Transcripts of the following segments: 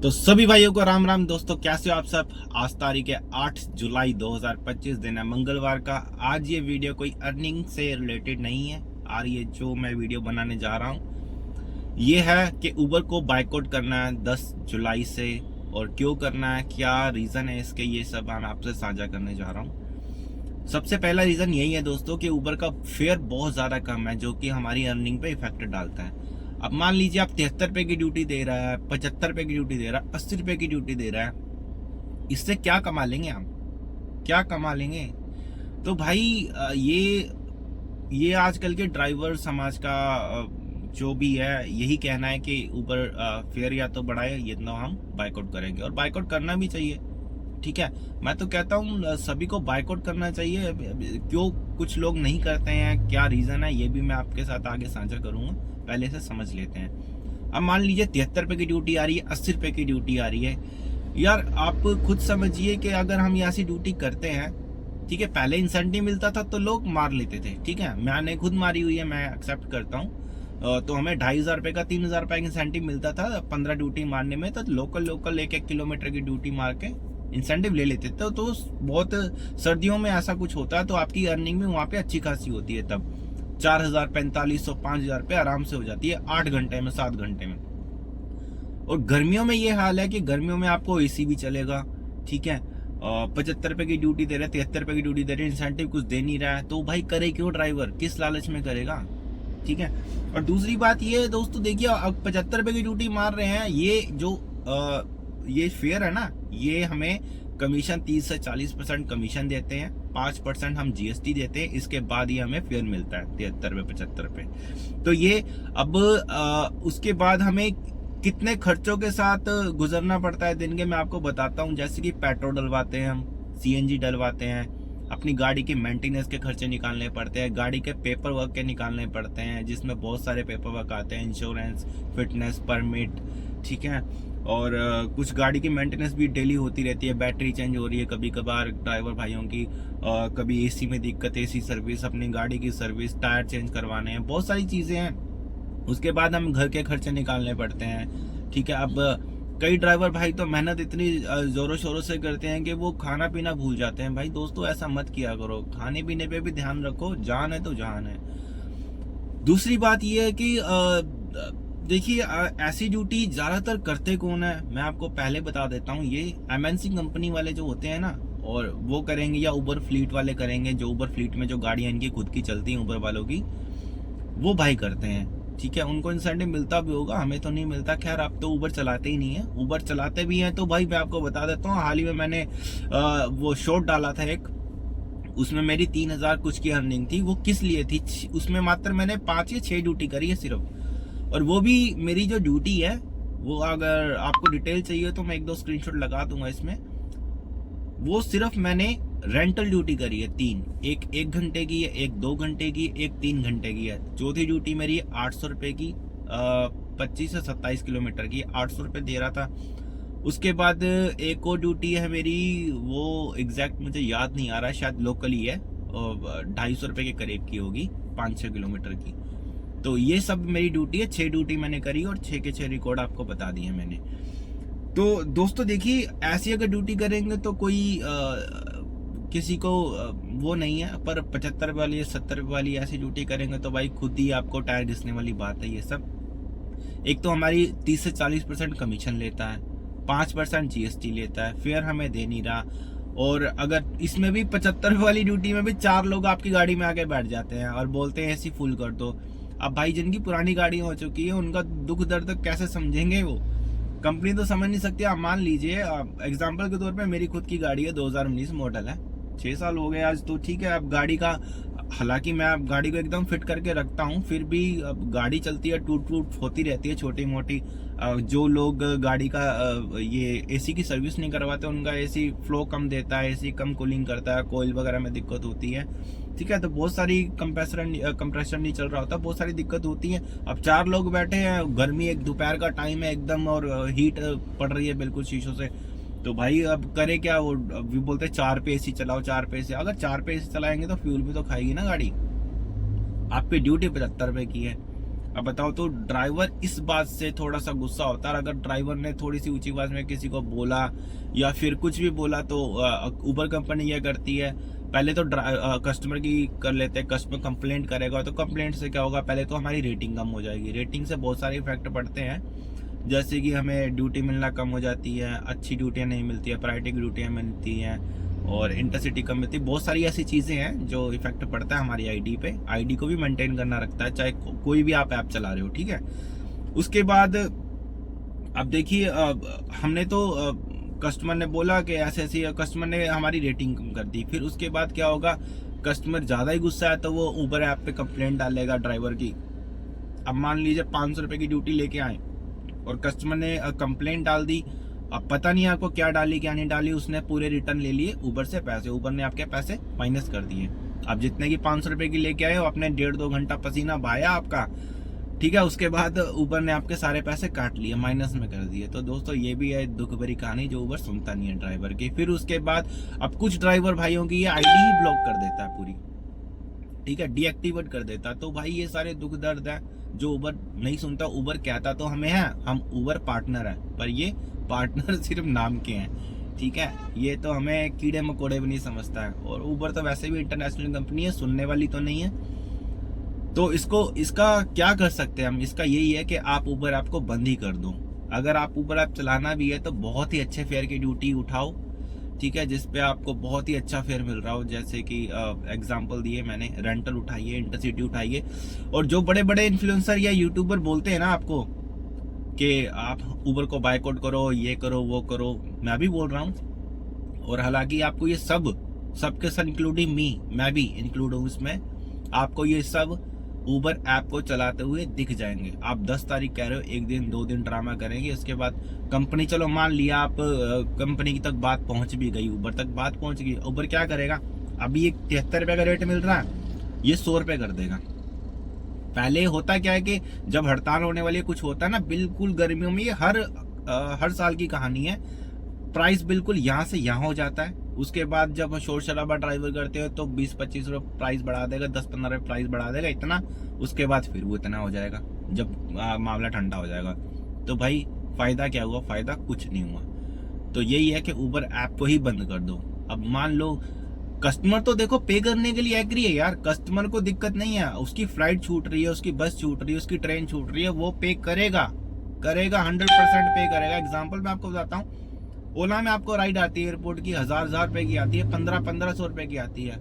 तो सभी भाइयों को राम राम। दोस्तों कैसे हो आप सब। आज तारीख है 8 जुलाई 2025, दिन है मंगलवार का। आज ये वीडियो कोई अर्निंग से रिलेटेड नहीं है। और ये जो मैं वीडियो बनाने जा रहा हूँ ये है कि उबर को बाइकआउट करना है 10 जुलाई से, और क्यों करना है, क्या रीज़न है इसके, ये सब मैं आपसे साझा करने जा रहा हूँ। सबसे पहला रीज़न यही है दोस्तों कि उबर का फेयर बहुत ज़्यादा कम है, जो कि हमारी अर्निंग पे इफेक्ट डालता है। अब मान लीजिए आप 73 रुपए की ड्यूटी दे रहा है, 75 रुपए की ड्यूटी दे रहा है, 80 रुपए की ड्यूटी दे रहा है, इससे क्या कमा लेंगे हम, क्या कमा लेंगे। तो भाई ये आजकल के ड्राइवर समाज का जो भी है यही कहना है कि ऊबर फेयर या तो बढ़ाए ये तो हम बाइकआउट करेंगे, और बाइकआउट करना भी चाहिए। ठीक है, मैं तो कहता हूँ सभी को बाइकआउट करना चाहिए। क्यों कुछ लोग नहीं करते हैं, क्या रीज़न है, ये भी मैं आपके साथ आगे साझा करूँगा। पहले से समझ लेते हैं। अब मान लीजिए 73 रुपए की ड्यूटी आ रही है, 80 रुपए की ड्यूटी आ रही है। यार आप खुद समझिए कि अगर हम यहाँ से ड्यूटी करते हैं, ठीक है, पहले इंसेंटिव मिलता था तो लोग मार लेते थे। ठीक है, मैंने खुद मारी हुई है, मैं एक्सेप्ट करता हूँ। तो हमें 2500 रुपये का 3000 रुपये का इंसेंटिव मिलता था 15 ड्यूटी मारने में। तो लोकल 1-1 किलोमीटर की ड्यूटी मार के इंसेंटिव ले लेते थे। तो बहुत सर्दियों में ऐसा कुछ होता है तो आपकी अर्निंग भी वहाँ पे अच्छी खासी होती है। तब 4000, 4500, 5000 रुपये आराम से हो जाती है 8 घंटे में, 7 घंटे में। और गर्मियों में ये हाल है कि गर्मियों में आपको एसी भी चलेगा। ठीक है, 75 रुपए की ड्यूटी दे रहे, 73 रुपए की ड्यूटी दे रहे, इंसेंटिव कुछ दे नहीं रहा है, तो भाई करे क्यों ड्राइवर, किस लालच में करेगा। ठीक है, और दूसरी बात ये दोस्तों देखिए, अब 75 रुपए की ड्यूटी मार रहे हैं, ये जो ये फेयर है ना, ये हमें कमीशन 30 से 40% कमीशन देते हैं, 5% हम जीएसटी देते हैं, इसके बाद ये हमें फेयर मिलता है 73 रुपये 75 रुपये। तो ये अब उसके बाद हमें कितने खर्चों के साथ गुजरना पड़ता है दिन के, मैं आपको बताता हूँ। जैसे कि पेट्रोल डलवाते हैं हम, सीएनजी डलवाते हैं, अपनी गाड़ी की मेंटेनेंस के खर्चे निकालने पड़ते हैं, गाड़ी के पेपर वर्क के निकालने पड़ते हैं, जिसमें बहुत सारे पेपर वर्क आते हैं, इंश्योरेंस, फिटनेस, परमिट। ठीक है, और कुछ गाड़ी की मेंटेनेंस भी डेली होती रहती है, बैटरी चेंज हो रही है कभी कभार ड्राइवर भाइयों की, कभी एसी में दिक्कत, एसी सर्विस, अपनी गाड़ी की सर्विस, टायर चेंज करवाने हैं, बहुत सारी चीज़ें हैं। उसके बाद हम घर के खर्चे निकालने पड़ते हैं। ठीक है, अब कई ड्राइवर भाई तो मेहनत इतनी जोरों शोरों से करते हैं कि वो खाना पीना भूल जाते हैं। भाई दोस्तों ऐसा मत किया करो, खाने पीने पे भी ध्यान रखो, जान है तो जान है। दूसरी बात ये है कि देखिए ऐसी ड्यूटी ज्यादातर करते कौन है, मैं आपको पहले बता देता हूँ। ये एमएनसी कंपनी वाले जो होते हैं ना, और वो करेंगे, या उबर फ्लीट वाले करेंगे, जो उबर फ्लीट में जो गाड़ियां इनकी खुद की चलती हैं उबर वालों की, वो भाई करते हैं। ठीक है, उनको इंसेंटिव मिलता भी होगा, हमें तो नहीं मिलता। खैर आप तो उबर चलाते ही नहीं है, उबर चलाते भी हैं तो भाई मैं आपको बता देता हूँ, हाल ही में मैंने वो शॉर्ट डाला था एक, उसमें मेरी 3000 कुछ की अर्निंग थी। वो किस लिए थी, उसमें मात्र मैंने 5 या 6 ड्यूटी करी है सिर्फ, और वो भी मेरी जो ड्यूटी है वो, अगर आपको डिटेल चाहिए तो मैं 1-2 स्क्रीनशॉट लगा दूंगा इसमें। वो सिर्फ मैंने रेंटल ड्यूटी करी है 3, एक घंटे की है, एक 2 घंटे की, एक 3 घंटे की है। चौथी ड्यूटी मेरी 800 रुपये की, 25 से 27 किलोमीटर की, 800 रुपये दे रहा था। उसके बाद एक और ड्यूटी है मेरी, वो एग्जैक्ट मुझे याद नहीं आ रहा, शायद लोकल ही है, 250 रुपये के करीब की होगी, 5-6 किलोमीटर की। तो ये सब मेरी ड्यूटी है, 6 ड्यूटी मैंने करी और 6 के 6 रिकॉर्ड आपको बता दिए मैंने। तो दोस्तों देखिए, ऐसी अगर ड्यूटी करेंगे तो कोई किसी को वो नहीं है, पर 75 वाली, 70 वाली ऐसी ड्यूटी करेंगे तो भाई खुद ही आपको टायर घिसने वाली बात है ये सब। एक तो हमारी 30 से 40% कमीशन लेता है, 5% जीएसटी लेता है, फेयर हमें दे नहीं रहा। और अगर इसमें भी 75 वाली ड्यूटी में भी 4 लोग आपकी गाड़ी में आके बैठ जाते हैं और बोलते हैं ऐसी फुल कर दो। अब भाई जिनकी पुरानी गाड़ी हो चुकी है उनका दुख दर्द कैसे समझेंगे वो, कंपनी तो समझ नहीं सकती। आप मान लीजिए एग्जांपल के तौर पे मेरी खुद की गाड़ी है, 2019 मॉडल है, 6 साल हो गए आज। तो ठीक है, अब गाड़ी का, हालांकि मैं अब गाड़ी को एकदम फिट करके रखता हूँ, फिर भी अब गाड़ी चलती है, टूट होती रहती है छोटी मोटी। जो लोग गाड़ी का ये एसी की सर्विस नहीं करवाते उनका एसी फ्लो कम देता है, एसी कम कूलिंग करता है, कोयल वगैरह में दिक्कत होती है। ठीक है, तो बहुत सारी कंप्रेसर नहीं चल रहा होता, बहुत सारी दिक्कत होती है। अब 4 लोग बैठे हैं, गर्मी, एक दोपहर का टाइम है एकदम, और हीट पड़ रही है बिल्कुल शीशों से। तो भाई अब करे क्या, वो बोलते हैं 4 पे एसी चलाओ, 4 पे एसी। अगर 4 पे एसी चलाएंगे तो फ्यूल भी तो खाएगी ना गाड़ी। आपकी ड्यूटी 75 रुपए की है, अब बताओ, तो ड्राइवर इस बात से थोड़ा सा गुस्सा होता है। अगर ड्राइवर ने थोड़ी सी ऊंची आवाज में किसी को बोला या फिर कुछ भी बोला तो उबर कंपनी ये करती है, पहले तो कस्टमर की कर लेते हैं, कस्टमर कंप्लेंट करेगा तो कंप्लेंट से क्या होगा, पहले तो हमारी रेटिंग कम हो जाएगी। रेटिंग से बहुत सारे इफेक्ट पड़ते हैं, जैसे कि हमें ड्यूटी मिलना कम हो जाती है, अच्छी ड्यूटियाँ नहीं मिलती है, प्रायोरिटी की ड्यूटियाँ मिलती हैं और इंटरसिटी कम मिलती है। बहुत सारी ऐसी चीज़ें हैं जो इफेक्ट पड़ता है हमारी आईडी पे। आईडी को भी मेंटेन करना रखता है, चाहे कोई भी आप ऐप चला रहे हो, ठीक है। उसके बाद अब देखिए, हमने तो कस्टमर ने बोला कि ऐसे ऐसे, कस्टमर ने हमारी रेटिंग कम कर दी। फिर उसके बाद क्या होगा, कस्टमर ज़्यादा ही गुस्सा है तो वो उबर ऐप पे कंप्लेंट डालेगा ड्राइवर की। अब मान लीजिए 500 रुपये की ड्यूटी लेके आए और कस्टमर ने कंप्लेंट डाल दी। अब पता नहीं आपको क्या डाली क्या नहीं डाली, उसने पूरे रिटर्न ले लिए उबर से पैसे, उबर ने आपके पैसे माइनस कर दिए। अब जितने की 500 रुपये की लेके आए हो, आपने 1.5-2 घंटा पसीना बहाया आपका, ठीक है, उसके बाद उबर ने आपके सारे पैसे काट लिए, माइनस में कर दिए। तो दोस्तों ये भी है दुख भरी कहानी जो उबर सुनता नहीं है ड्राइवर की। फिर उसके बाद अब कुछ ड्राइवर भाइयों की ये आईडी ही ब्लॉक कर देता है पूरी, ठीक है, डीएक्टिवेट कर देता। तो भाई ये सारे दुख दर्द है जो उबर नहीं सुनता। उबर कहता तो हमें है, हम उबर पार्टनर है, पर ये पार्टनर सिर्फ नाम के हैं, ठीक है। ये तो हमें कीड़े मकोड़े भी नहीं समझता है। और उबर तो वैसे भी इंटरनेशनल कंपनी है, सुनने वाली तो नहीं है। तो इसका क्या कर सकते हैं हम, इसका यही है कि आप उबर ऐप को बंद ही कर दो। अगर आप उबर ऐप चलाना भी है तो बहुत ही अच्छे फेयर की ड्यूटी उठाओ, ठीक है, जिसपे आपको बहुत ही अच्छा फेयर मिल रहा हो। जैसे कि एग्जांपल दिए मैंने, रेंटल उठाइए, इंटरसिटी उठाइए। और जो बड़े बड़े इन्फ्लुएंसर या यूट्यूबर बोलते हैं ना आपको कि आप उबर को बायकॉट करो, ये करो वो करो, मैं भी बोल रहा हूँ। और हालांकि आपको ये सबके साथ इंक्लूडिंग मी, मैं भी इंक्लूड हूँ इसमें, आपको ये सब उबर ऐप को चलाते हुए दिख जाएंगे। आप 10 तारीख कह रहे हो, 1 दिन 2 दिन ड्रामा करेंगे, उसके बाद कंपनी, चलो मान लिया आप कंपनी तक बात पहुंच भी गई, उबर तक बात पहुंच गई, उबर क्या करेगा, अभी ये 73 रुपये का रेट मिल रहा है, ये 100 रुपये कर देगा। पहले होता क्या है कि जब हड़ताल होने वाली कुछ होता है ना, बिल्कुल गर्मियों में, ये हर साल की कहानी है, प्राइस बिल्कुल यहाँ से यहाँ हो जाता है। उसके बाद जब शोर शराबा ड्राइवर करते हो तो 20-25 रुपये प्राइस बढ़ा देगा, 10-15 रुपये प्राइस बढ़ा देगा, इतना। उसके बाद फिर वो इतना हो जाएगा जब मामला ठंडा हो जाएगा। तो भाई फायदा क्या हुआ, फायदा कुछ नहीं हुआ। तो यही है कि उबर ऐप को ही बंद कर दो। अब मान लो कस्टमर तो देखो पे करने के लिए एग्री है यार, कस्टमर को दिक्कत नहीं है, उसकी फ्लाइट छूट रही है, उसकी बस छूट रही है, उसकी ट्रेन छूट रही है, वो पे करेगा 100% पे करेगा। एग्जाम्पल मैं आपको बताता हूँ, ओला में आपको राइड आती है एयरपोर्ट की, 1000 रुपए की आती है, 1500 रुपए की आती है,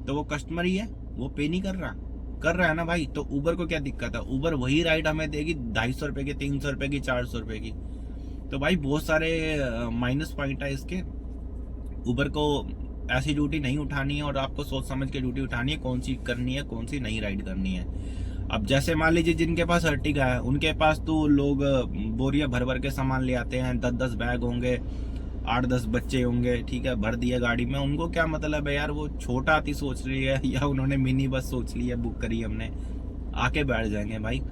तो वो कस्टमर ही है, वो पे नहीं कर रहा है ना भाई। तो उबर को क्या दिक्कत है, उबर वही राइड हमें देगी 250 रुपए की, 300 रुपए की, 400 रुपए की। तो भाई बहुत सारे माइनस पॉइंट है इसके। उबर को ऐसी ड्यूटी नहीं उठानी है और आपको सोच समझ के ड्यूटी उठानी है, कौन सी करनी है, कौन सी नहीं राइड करनी है। अब जैसे मान लीजिए जिनके पास अर्टिगा है, उनके पास तो लोग बोरिया भर भर के सामान ले आते हैं, 10-10 बैग होंगे, 8-10 बच्चे होंगे, ठीक है, भर दिया गाड़ी में। उनको क्या मतलब है यार, वो छोटा हाथी सोच रही है या उन्होंने मिनी बस सोच ली है, बुक करी हमने, आके बैठ जाएंगे भाई।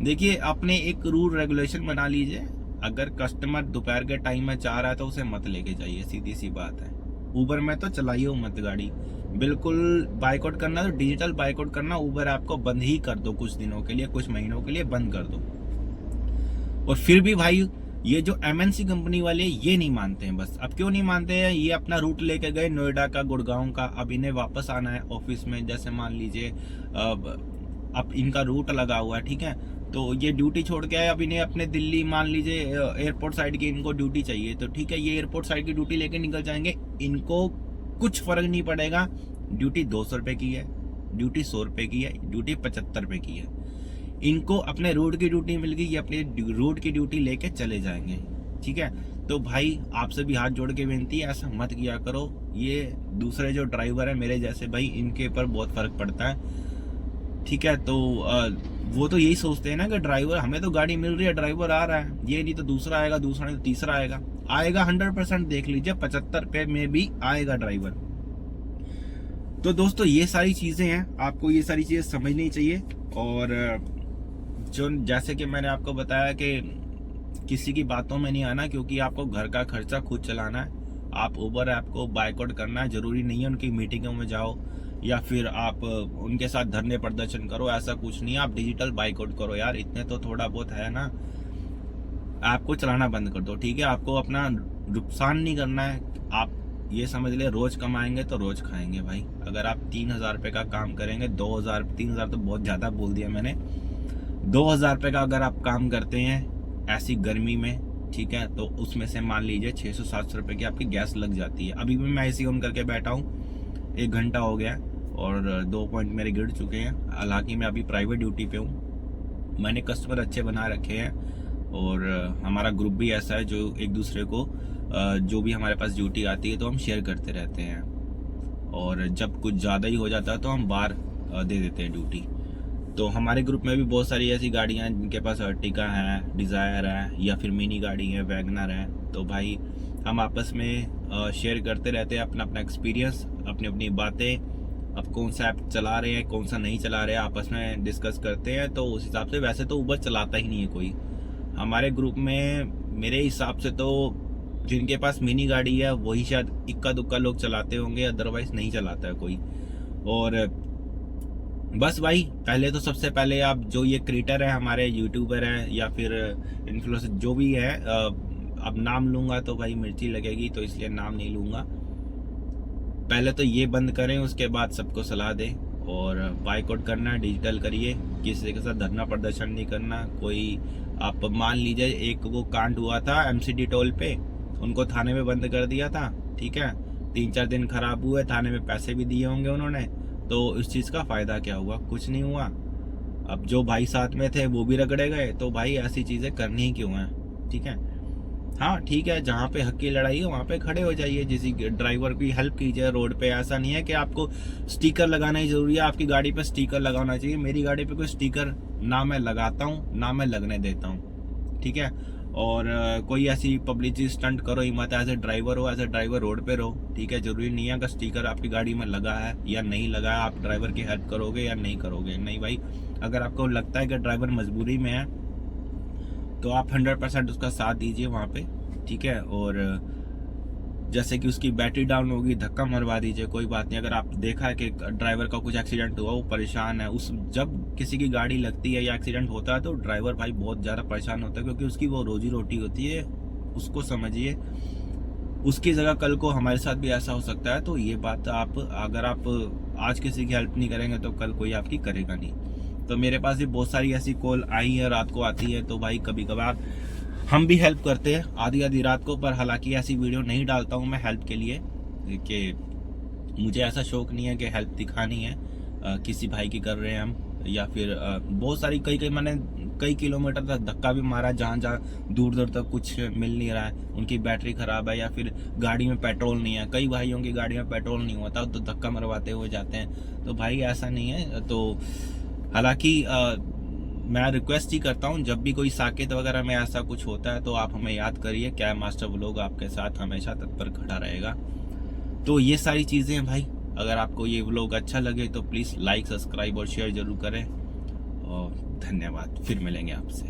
देखिए अपने एक रूल रेगुलेशन बना लीजिए, अगर कस्टमर दोपहर के टाइम में चाह रहा है तो उसे मत लेके जाइए, सीधी सी बात है। उबर में तो चलाइए मत गाड़ी, बिल्कुल। बायकॉट करना तो डिजिटल बायकॉट करना, उबर ऐप को बंद ही कर दो कुछ दिनों के लिए, कुछ महीनों के लिए बंद कर दो। और फिर भी भाई ये जो एमएनसी कंपनी वाले ये नहीं मानते हैं। बस अब क्यों नहीं मानते हैं, ये अपना रूट लेके गए नोएडा का, गुड़गांव का, अब इन्हें वापस आना है ऑफिस में। जैसे मान लीजिए अब इनका रूट लगा हुआ है, ठीक है, तो ये ड्यूटी छोड़ के आए, अब इन्हें अपने दिल्ली मान लीजिए एयरपोर्ट साइड की इनको ड्यूटी चाहिए, तो ठीक है, ये एयरपोर्ट साइड की ड्यूटी लेके निकल जाएंगे, इनको कुछ फर्क नहीं पड़ेगा। ड्यूटी 200 रुपए की है, ड्यूटी 100 रुपए की है, ड्यूटी 75 रुपए की है, इनको अपने रोड की ड्यूटी मिल गई, ये अपनी रोड की ड्यूटी लेके चले जाएंगे, ठीक है। तो भाई आपसे भी हाथ जोड़ के विनती है, ऐसा मत किया करो। ये दूसरे जो ड्राइवर है मेरे जैसे भाई, इनके ऊपर बहुत फर्क पड़ता है, ठीक है। तो वो तो यही सोचते हैं ना कि ड्राइवर, हमें तो गाड़ी मिल रही है, ड्राइवर आ रहा है, ये नहीं तो दूसरा आएगा, दूसरा नहीं तो तीसरा आएगा, 100% देख लीजिए 75 रुपए में भी आएगा ड्राइवर। तो दोस्तों ये सारी चीजें हैं, आपको ये सारी चीजें समझनी चाहिए। और जो जैसे कि मैंने आपको बताया कि किसी की बातों में नहीं आना, क्योंकि आपको घर का खर्चा खुद चलाना है। आप उबर ऐप को बायकॉट करना है, जरूरी नहीं है उनकी मीटिंगों में जाओ या फिर आप उनके साथ धरने प्रदर्शन करो, ऐसा कुछ नहीं है। आप डिजिटल बाइकआउट करो यार, इतने तो थोड़ा बहुत है ना। आपको चलाना बंद कर दो, ठीक है। आपको अपना नुकसान नहीं करना है। आप ये समझ ले, रोज कमाएंगे तो रोज खाएंगे भाई। अगर आप 3,000 रुपये का काम करेंगे, 2,000, 3,000 तो बहुत ज़्यादा बोल दिया मैंने, 2,000 रुपये का अगर आप काम करते हैं ऐसी गर्मी में, ठीक है, तो उसमें से मान लीजिए 600-700 रुपये की आपकी गैस लग जाती है। अभी भी मैं ऐसी ऑन करके बैठा हूँ, 1 घंटा हो गया और 2 पॉइंट मेरे गिर चुके हैं। हालांकि मैं अभी प्राइवेट ड्यूटी पे हूँ, मैंने कस्टमर अच्छे बना रखे हैं और हमारा ग्रुप भी ऐसा है जो एक दूसरे को जो भी हमारे पास ड्यूटी आती है तो हम शेयर करते रहते हैं, और जब कुछ ज़्यादा ही हो जाता है तो हम बाहर दे देते हैं ड्यूटी। तो हमारे ग्रुप में भी बहुत सारी ऐसी गाड़ियाँ हैं जिनके पास अर्टिगा है, डिज़ायर है, या फिर मिनी गाड़ी है, वैगनर है। तो भाई हम आपस में शेयर करते रहते हैं अपना अपना एक्सपीरियंस, अपनी अपनी बातें। अब कौन सा ऐप चला रहे हैं, कौन सा नहीं चला रहे हैं, आपस में डिस्कस करते हैं। तो उस हिसाब से, वैसे तो उबर चलाता ही नहीं है कोई हमारे ग्रुप में, मेरे हिसाब से तो जिनके पास मिनी गाड़ी है वही शायद इक्का दुक्का लोग चलाते होंगे, अदरवाइज नहीं चलाता है कोई। और बस भाई, पहले तो सबसे पहले आप जो ये क्रिएटर है, हमारे यूट्यूबर हैं या फिर इन्फ्लुएंसर जो भी है, अब नाम लूंगा तो भाई मिर्ची लगेगी, तो इसलिए नाम नहीं लूंगा। पहले तो ये बंद करें, उसके बाद सबको सलाह दें। और बाइकआउट करना है, डिजिटल करिए, किसी के साथ धरना प्रदर्शन नहीं करना। कोई आप मान लीजिए एक वो कांड हुआ था एमसीडी टोल पे, उनको थाने में बंद कर दिया था, ठीक है, 3-4 दिन खराब हुए, थाने में पैसे भी दिए होंगे उन्होंने, तो इस चीज़ का फ़ायदा क्या हुआ? कुछ नहीं हुआ। अब जो भाई साथ में थे वो भी रगड़े गए, तो भाई ऐसी चीज़ें करनी ही क्यों हैं, ठीक है। हाँ ठीक है, जहाँ पे हक की लड़ाई है वहाँ पे खड़े हो जाइए, किसी ड्राइवर की हेल्प कीजिए रोड पे। ऐसा नहीं है कि आपको स्टिकर लगाना ही जरूरी है, आपकी गाड़ी पे स्टिकर लगाना चाहिए। मेरी गाड़ी पे कोई स्टिकर ना मैं लगाता हूँ ना मैं लगने देता हूँ, ठीक है। और कोई ऐसी पब्लिसिटी स्टंट करो ही मत। एज ए ड्राइवर हो, एज ए ड्राइवर रोड पे रहो, ठीक है। जरूरी नहीं है कि स्टिकर आपकी गाड़ी में लगा है या नहीं लगा है आप ड्राइवर की हेल्प करोगे या नहीं करोगे। नहीं भाई, अगर आपको लगता है कि ड्राइवर मजबूरी में है तो आप 100% उसका साथ दीजिए वहाँ पे, ठीक है। और जैसे कि उसकी बैटरी डाउन होगी, धक्का मरवा दीजिए, कोई बात नहीं। अगर आप देखा है कि ड्राइवर का कुछ एक्सीडेंट हुआ, वो परेशान है, उस जब किसी की गाड़ी लगती है या एक्सीडेंट होता है तो ड्राइवर भाई बहुत ज़्यादा परेशान होता है, क्योंकि उसकी वो रोजी रोटी होती है। उसको समझिए, उसकी जगह कल को हमारे साथ भी ऐसा हो सकता है। तो ये बात आप, अगर आप आज किसी की हेल्प नहीं करेंगे तो कल कोई आपकी करेगा नहीं। तो मेरे पास भी बहुत सारी ऐसी कॉल आई है, रात को आती है, तो भाई कभी कभार हम भी हेल्प करते हैं आधी आधी रात को। पर हालांकि ऐसी वीडियो नहीं डालता हूँ मैं हेल्प के लिए, कि मुझे ऐसा शौक नहीं है कि हेल्प दिखानी है किसी भाई की कर रहे हैं हम, या फिर बहुत सारी मैंने कई किलोमीटर तक धक्का भी मारा, जहाँ दूर दूर तक कुछ मिल नहीं रहा है, उनकी बैटरी खराब है या फिर गाड़ी में पेट्रोल नहीं है। कई भाइयों की गाड़ी में पेट्रोल नहीं होता तो धक्का मरवाते हुए जाते हैं। तो भाई ऐसा नहीं है। तो हालांकि मैं रिक्वेस्ट ही करता हूँ, जब भी कोई साकेत वगैरह में ऐसा कुछ होता है तो आप हमें याद करिए, क्या मास्टर व्लॉग आपके साथ हमेशा तत्पर खड़ा रहेगा। तो ये सारी चीज़ें हैं भाई। अगर आपको ये व्लॉग अच्छा लगे तो प्लीज़ लाइक, सब्सक्राइब और शेयर जरूर करें। और धन्यवाद, फिर मिलेंगे आपसे।